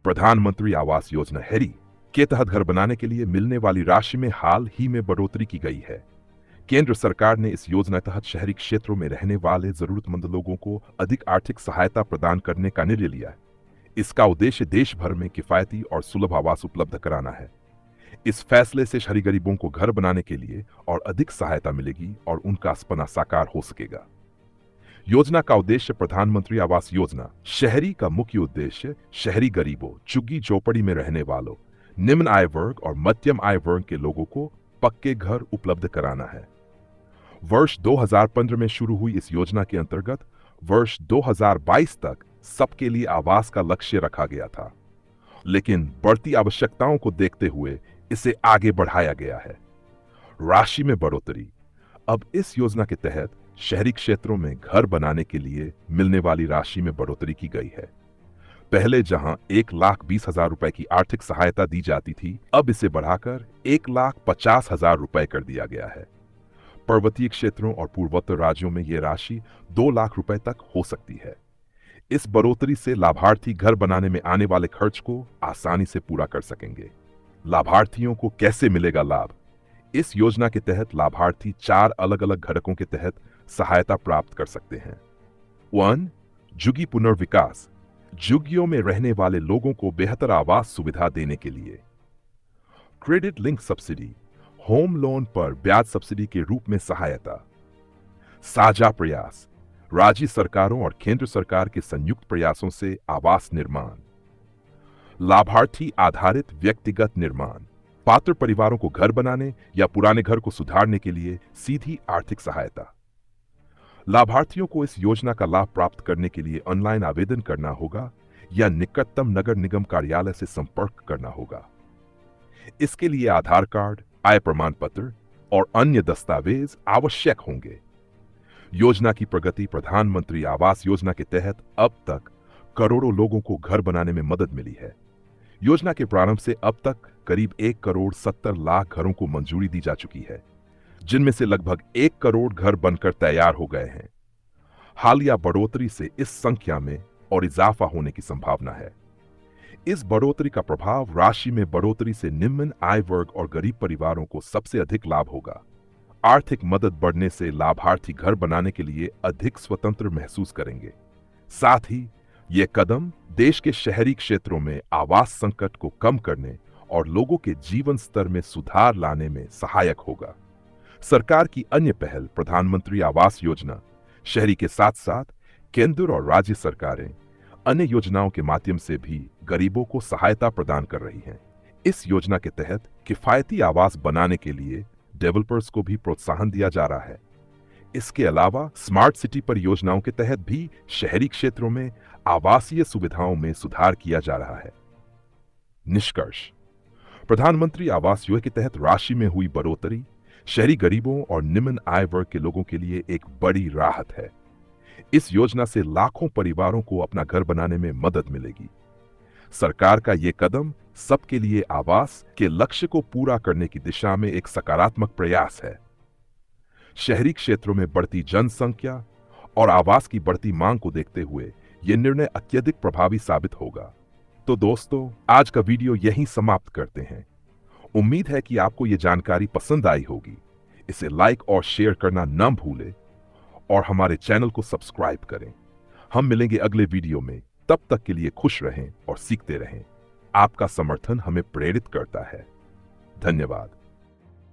प्रधानमंत्री आवास योजना शहरी के तहत घर बनाने के लिए मिलने वाली राशि में हाल ही में बढ़ोतरी की गई है। केंद्र सरकार ने इस योजना तहत शहरी क्षेत्रों में रहने वाले जरूरतमंद लोगों को अधिक आर्थिक सहायता प्रदान करने का निर्णय लिया है। इसका उद्देश्य देश भर में किफायती और सुलभ आवास उपलब्ध कराना है। इस फैसले से शहरी गरीबों को घर बनाने के लिए और अधिक सहायता मिलेगी और उनका सपना साकार हो सकेगा। योजना का उद्देश्य प्रधानमंत्री आवास योजना शहरी का मुख्य उद्देश्य शहरी गरीबों, झुग्गी झोपड़ी में रहने वालों, निम्न आय वर्ग और मध्यम आय वर्ग के लोगों को पक्के घर उपलब्ध कराना है। वर्ष 2015 में शुरू हुई इस योजना के अंतर्गत वर्ष 2022 तक सबके लिए आवास का लक्ष्य रखा गया था, लेकिन बढ़ती आवश्यकताओं को देखते हुए इसे आगे बढ़ाया गया है। राशि में बढ़ोतरी। अब इस योजना के तहत शहरी क्षेत्रों में घर बनाने के लिए मिलने वाली राशि में बढ़ोतरी की गई है। पहले जहां 1,20,000 रुपए की आर्थिक सहायता दी जाती थी, अब इसे बढ़ाकर 1,50,000 रुपए कर दिया गया है। पर्वतीय क्षेत्रों और पूर्वोत्तर राज्यों में यह राशि 2 लाख रुपए तक हो सकती है। इस बढ़ोतरी से लाभार्थी घर बनाने में आने वाले खर्च को आसानी से पूरा कर सकेंगे। लाभार्थियों को कैसे मिलेगा लाभ? इस योजना के तहत लाभार्थी 4 अलग अलग घटकों के तहत सहायता प्राप्त कर सकते हैं। 1. झुग्गी पुनर्विकास। झुग्गियों में रहने वाले लोगों को बेहतर आवास सुविधा देने के लिए। Credit link subsidy. Home loan पर ब्याज सब्सिडी के रूप में सहायता। साझा प्रयास। राज्य सरकारों और केंद्र सरकार के संयुक्त प्रयासों से आवास निर्माण। लाभार्थी आधारित व्यक्तिगत निर्माण। पात्र परिवारों को घर बनाने या पुराने घर को सुधारने के लिए सीधी आर्थिक सहायता। लाभार्थियों को इस योजना का लाभ प्राप्त करने के लिए ऑनलाइन आवेदन करना होगा या निकटतम नगर निगम कार्यालय से संपर्क करना होगा। इसके लिए आधार कार्ड, आय प्रमाण पत्र और अन्य दस्तावेज आवश्यक होंगे। योजना की प्रगति। प्रधानमंत्री आवास योजना के तहत अब तक करोड़ों लोगों को घर बनाने में मदद मिली है। योजना के प्रारंभ से अब तक करीब 1,70,00,000 घरों को मंजूरी दी जा चुकी है, जिनमें से लगभग 1 करोड़ घर बनकर तैयार हो गए हैं। हालिया बढ़ोतरी से इस संख्या में और इजाफा होने की संभावना है। इस बढ़ोतरी का प्रभाव राशि में बढ़ोतरी से निम्न आय वर्ग और गरीब परिवारों को सबसे अधिक लाभ होगा। आर्थिक मदद बढ़ने से लाभार्थी घर बनाने के लिए अधिक स्वतंत्र महसूस करेंगे। साथ ही यह कदम देश के शहरी क्षेत्रों में आवास संकट को कम करने और लोगों के जीवन स्तर में सुधार लाने में सहायक होगा। सरकार की अन्य पहल प्रधानमंत्री आवास योजना शहरी के साथ साथ केंद्र और राज्य सरकारें अन्य योजनाओं के माध्यम से भी गरीबों को सहायता प्रदान कर रही हैं। इस योजना के तहत किफायती आवास बनाने के लिए डेवलपर्स को भी प्रोत्साहन दिया जा रहा है। इसके अलावा स्मार्ट सिटी परियोजनाओं के तहत भी शहरी क्षेत्रों में आवासीय सुविधाओं में सुधार किया जा रहा है। निष्कर्ष। प्रधानमंत्री आवास योजना के तहत राशि में हुई बढ़ोतरी शहरी गरीबों और निम्न आय वर्ग के लोगों के लिए एक बड़ी राहत है। इस योजना से लाखों परिवारों को अपना घर बनाने में मदद मिलेगी। सरकार का यह कदम सबके लिए आवास के लक्ष्य को पूरा करने की दिशा में एक सकारात्मक प्रयास है। शहरी क्षेत्रों में बढ़ती जनसंख्या और आवास की बढ़ती मांग को देखते हुए यह निर्णय अत्यधिक प्रभावी साबित होगा। तो दोस्तों, आज का वीडियो यहीं समाप्त करते हैं। उम्मीद है कि आपको यह जानकारी पसंद आई होगी। इसे लाइक और शेयर करना न भूलें और हमारे चैनल को सब्सक्राइब करें। हम मिलेंगे अगले वीडियो में। तब तक के लिए खुश रहें और सीखते रहें। आपका समर्थन हमें प्रेरित करता है। धन्यवाद।